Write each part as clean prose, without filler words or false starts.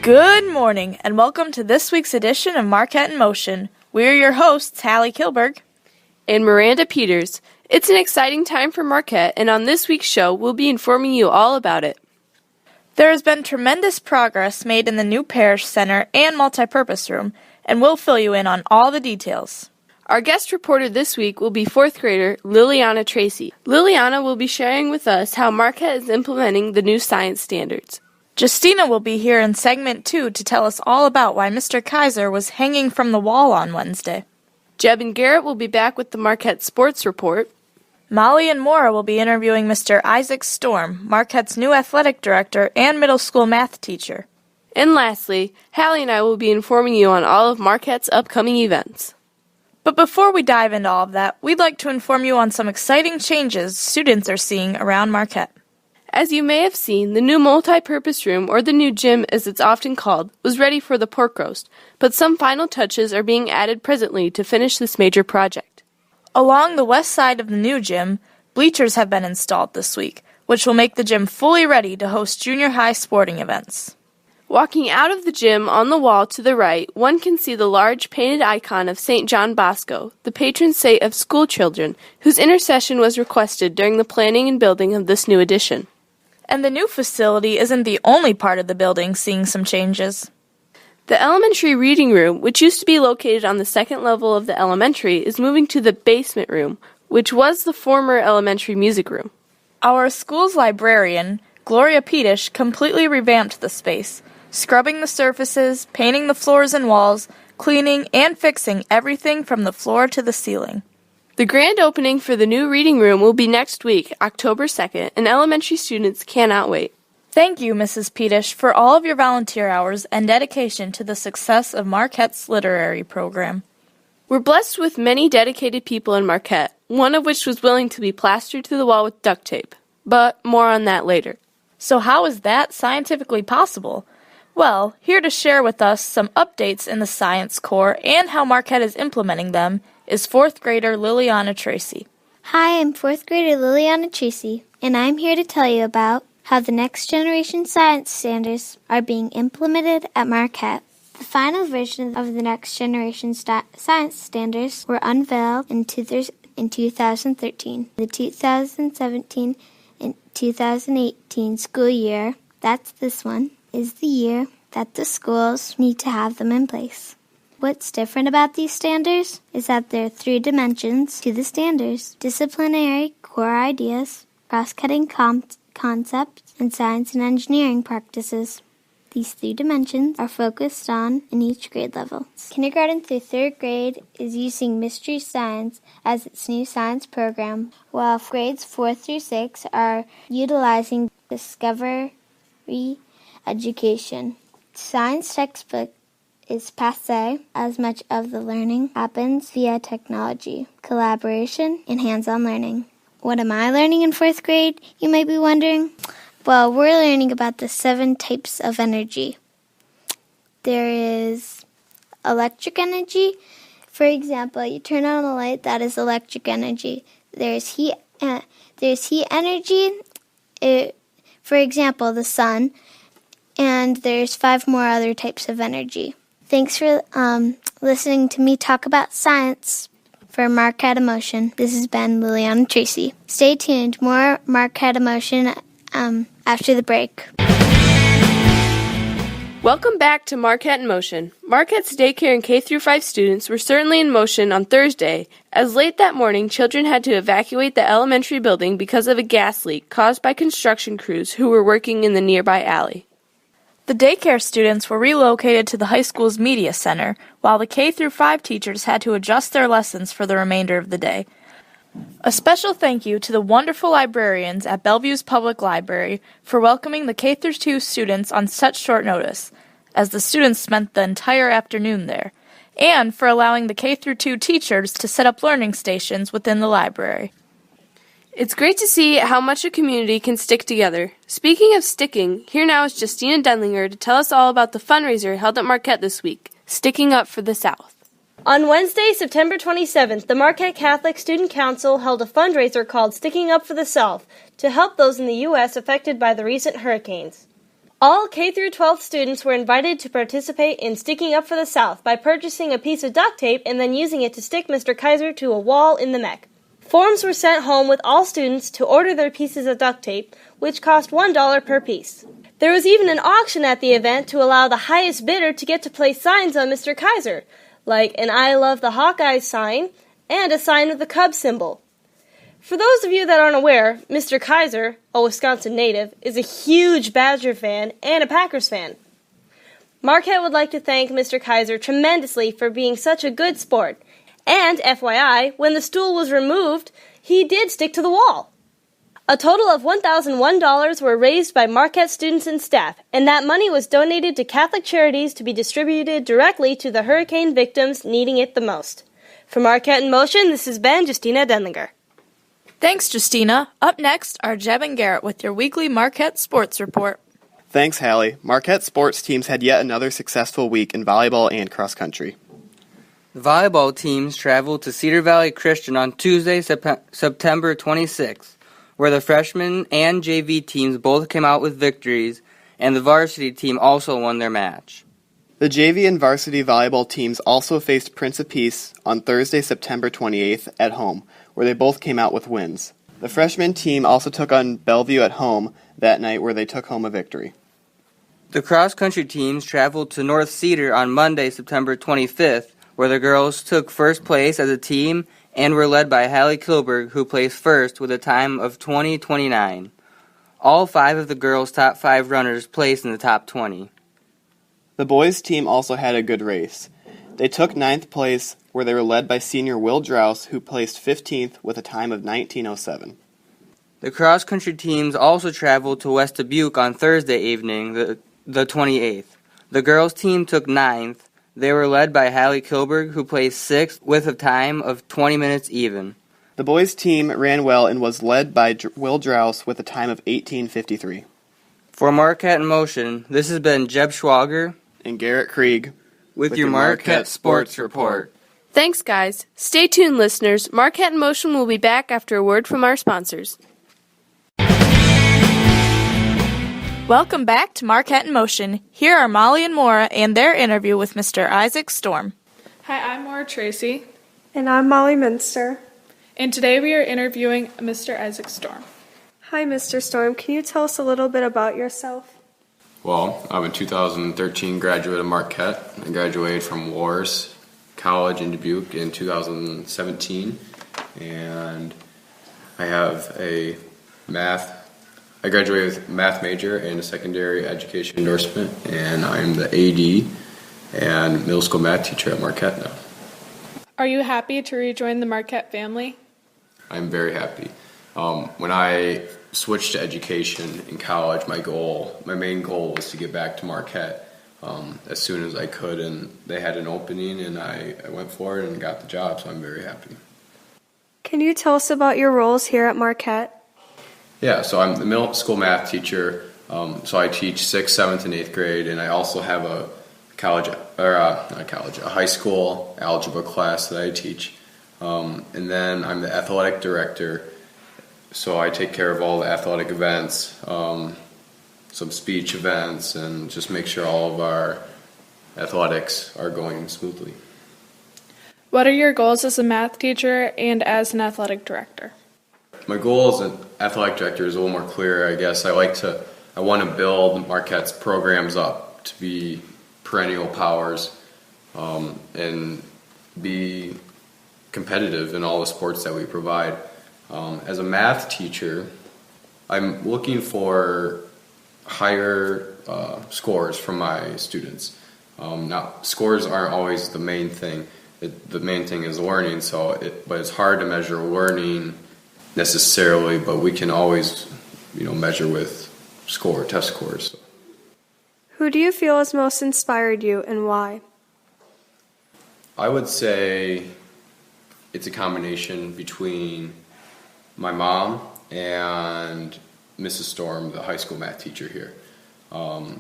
Good morning, and welcome to this week's edition of Marquette in Motion. We're your hosts, Hallie Kilberg and Miranda Peters. It's an exciting time for Marquette, and on this week's show, we'll be informing you all about it. There has been tremendous progress made in the new parish center and multipurpose room, and we'll fill you in on all the details. Our guest reporter this week will be 4th grader Liliana Tracy. Liliana will be sharing with us how Marquette is implementing the new science standards. Justina will be here in segment 2 to tell us all about why Mr. Kaiser was hanging from the wall on Wednesday. Jeb and Garrett will be back with the Marquette Sports Report. Molly and Maura will be interviewing Mr. Isaac Storm, Marquette's new athletic director and middle school math teacher. And lastly, Hallie and I will be informing you on all of Marquette's upcoming events. But before we dive into all of that, we'd like to inform you on some exciting changes students are seeing around Marquette. As you may have seen, the new multi-purpose room, or the new gym as it's often called, was ready for the pork roast, but some final touches are being added presently to finish this major project. Along the west side of the new gym, bleachers have been installed this week, which will make the gym fully ready to host junior high sporting events. Walking out of the gym on the wall to the right, one can see the large painted icon of St. John Bosco, the patron saint of school children, whose intercession was requested during the planning and building of this new addition. And the new facility isn't the only part of the building seeing some changes. The elementary reading room, which used to be located on the second level of the elementary, is moving to the basement room, which was the former elementary music room. Our school's librarian, Gloria Petish, completely revamped the space, scrubbing the surfaces, painting the floors and walls, cleaning and fixing everything from the floor to the ceiling. The grand opening for the new reading room will be next week, October 2nd, and elementary students cannot wait. Thank you, Mrs. Petish, for all of your volunteer hours and dedication to the success of Marquette's literary program. We're blessed with many dedicated people in Marquette, one of which was willing to be plastered to the wall with duct tape. But more on that later. So how is that scientifically possible? Well, here to share with us some updates in the Science Corps and how Marquette is implementing them is 4th grader Liliana Tracy. Hi, I'm 4th grader Liliana Tracy, and I'm here to tell you about how the next generation science standards are being implemented at Marquette. The final version of the next generation science standards were unveiled in 2013. The 2017 and 2018 school year, that's this one, is the year that the schools need to have them in place. What's different about these standards is that there are 3 dimensions to the standards: disciplinary core ideas, cross-cutting concepts, and science and engineering practices. These 3 dimensions are focused on in each grade level. Kindergarten through 3rd grade is using Mystery Science as its new science program, while grades 4 through 6 are utilizing Discovery Education. Science textbook is passé, as much of the learning happens via technology, collaboration, and hands-on learning. What am I learning in 4th grade, you might be wondering? Well, we're learning about the 7 types of energy. There is electric energy. For example, you turn on a light, that is electric energy. There's heat energy, for example, the sun, and there's 5 more other types of energy. Thanks for listening to me talk about science. For Marquette Emotion, this has been Liliana Tracy. Stay tuned, more Marquette Emotion after the break. Welcome back to Marquette in Motion. Marquette's daycare and K-5 students were certainly in motion on Thursday, as late that morning children had to evacuate the elementary building because of a gas leak caused by construction crews who were working in the nearby alley. The daycare students were relocated to the high school's media center, while the K-5 teachers had to adjust their lessons for the remainder of the day. A special thank you to the wonderful librarians at Bellevue's Public Library for welcoming the K-2 students on such short notice, as the students spent the entire afternoon there, and for allowing the K-2 teachers to set up learning stations within the library. It's great to see how much a community can stick together. Speaking of sticking, here now is Justina Denlinger to tell us all about the fundraiser held at Marquette this week, Sticking Up for the South. On Wednesday, September 27th, the Marquette Catholic Student Council held a fundraiser called Sticking Up for the South to help those in the U.S. affected by the recent hurricanes. All K through 12 students were invited to participate in Sticking Up for the South by purchasing a piece of duct tape and then using it to stick Mr. Kaiser to a wall in the MEC. Forms were sent home with all students to order their pieces of duct tape, which cost $1 per piece. There was even an auction at the event to allow the highest bidder to get to place signs on Mr. Kaiser, like an I Love the Hawkeyes sign and a sign with the Cub symbol. For those of you that aren't aware, Mr. Kaiser, a Wisconsin native, is a huge Badger fan and a Packers fan. Marquette would like to thank Mr. Kaiser tremendously for being such a good sport. And, FYI, when the stool was removed, he did stick to the wall. A total of $1,001 were raised by Marquette students and staff, and that money was donated to Catholic charities to be distributed directly to the hurricane victims needing it the most. For Marquette in Motion, this has been Justina Denlinger. Thanks, Justina. Up next are Jeb and Garrett with your weekly Marquette Sports Report. Thanks, Hallie. Marquette sports teams had yet another successful week in volleyball and cross country. The volleyball teams traveled to Cedar Valley Christian on Tuesday, September 26th, where the freshman and JV teams both came out with victories, and the varsity team also won their match. The JV and varsity volleyball teams also faced Prince of Peace on Thursday, September 28th at home, where they both came out with wins. The freshman team also took on Bellevue at home that night, where they took home a victory. The cross-country teams traveled to North Cedar on Monday, September 25th, where the girls took first place as a team and were led by Hallie Kilberg, who placed first with a time of 20:29. All 5 of the girls' top 5 runners placed in the top 20. The boys' team also had a good race. They took 9th place, where they were led by senior Will Drouse, who placed 15th with a time of 19:07. The cross-country teams also traveled to West Dubuque on Thursday evening, the 28th. The girls' team took 9th. They were led by Hallie Kilberg, who placed 6th with a time of 20 minutes even. The boys' team ran well and was led by Will Drouse with a time of 18:53. For Marquette in Motion, this has been Jeb Schwager And Garrett Krieg with your Marquette Sports Report. Thanks, guys. Stay tuned, listeners. Marquette in Motion will be back after a word from our sponsors. Welcome back to Marquette in Motion. Here are Molly and Maura and their interview with Mr. Isaac Storm. Hi, I'm Maura Tracy. And I'm Molly Minster. And today we are interviewing Mr. Isaac Storm. Hi, Mr. Storm. Can you tell us a little bit about yourself? Well, I'm a 2013 graduate of Marquette. I graduated from Wars College in Dubuque in 2017. And I have I graduated with a math major and a secondary education endorsement, and I'm the AD and middle school math teacher at Marquette now. Are you happy to rejoin the Marquette family? I'm very happy. When I switched to education in college, my main goal was to get back to Marquette as soon as I could, and they had an opening, and I went for it and got the job, so I'm very happy. Can you tell us about your roles here at Marquette? Yeah, so I'm the middle school math teacher, so I teach 6th, 7th, and 8th grade, and I also have a high school algebra class that I teach. And then I'm the athletic director, so I take care of all the athletic events, some speech events, and just make sure all of our athletics are going smoothly. What are your goals as a math teacher and as an athletic director? My goal as an athletic director is a little more clear, I guess. I want to build Marquette's programs up to be perennial powers and be competitive in all the sports that we provide. As a math teacher, I'm looking for higher scores from my students. Now, scores aren't always the main thing. The main thing is learning, but it's hard to measure learning necessarily, but we can always, measure with test scores. Who do you feel has most inspired you and why? I would say it's a combination between my mom and Mrs. Storm, the high school math teacher here. I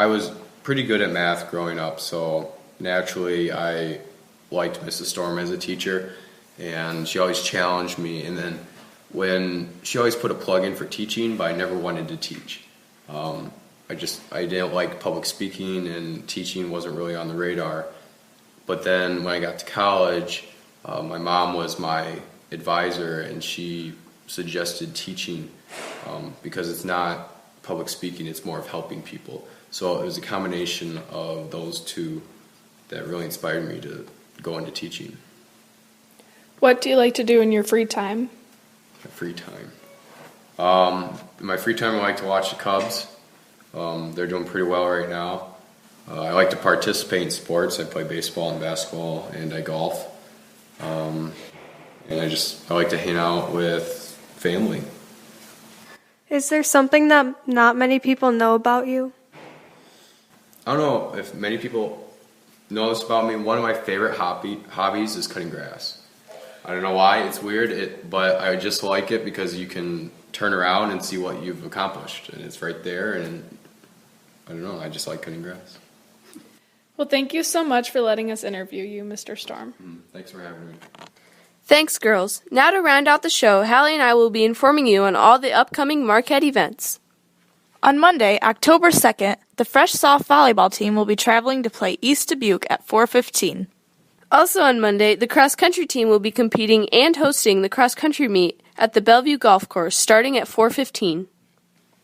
was pretty good at math growing up, so naturally I liked Mrs. Storm as a teacher, and she always challenged me. And then when she always put a plug in for teaching, but I never wanted to teach. I didn't like public speaking, and teaching wasn't really on the radar. But then when I got to college, my mom was my advisor, and she suggested teaching because it's not public speaking, it's more of helping people. So it was a combination of those two that really inspired me to go into teaching. What do you like to do in your free time? My free time. In my free time, I like to watch the Cubs. They're doing pretty well right now. I like to participate in sports. I play baseball and basketball, and I golf. And I like to hang out with family. Is there something that not many people know about you? I don't know if many people know this about me. One of my favorite hobbies is cutting grass. I don't know why, it's weird, but I just like it because you can turn around and see what you've accomplished, and it's right there, and I don't know, I just like cutting grass. Well, thank you so much for letting us interview you, Mr. Storm. Thanks for having me. Thanks, girls. Now to round out the show, Hallie and I will be informing you on all the upcoming Marquette events. On Monday, October 2nd, the Fresh Soft volleyball team will be traveling to play East Dubuque at 4:15. Also on Monday, the cross-country team will be competing and hosting the cross-country meet at the Bellevue Golf Course starting at 4:15.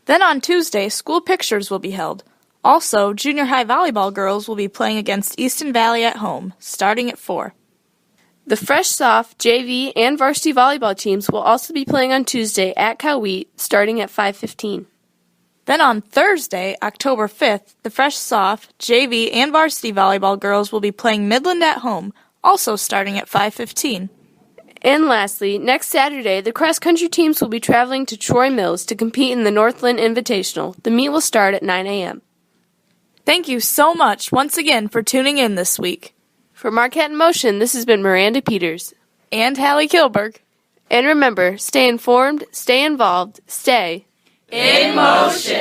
Then on Tuesday, school pictures will be held. Also, junior high volleyball girls will be playing against Easton Valley at home, starting at 4. The Fresh Soft, JV, and varsity volleyball teams will also be playing on Tuesday at Coweta starting at 5:15. Then on Thursday, October 5th, the Fresh Soft, JV, and varsity volleyball girls will be playing Midland at home, also starting at 5:15. And lastly, next Saturday, the cross-country teams will be traveling to Troy Mills to compete in the Northland Invitational. The meet will start at 9 a.m. Thank you so much once again for tuning in this week. For Marquette in Motion, this has been Miranda Peters. And Hallie Kilberg. And remember, stay informed, stay involved, stay in motion.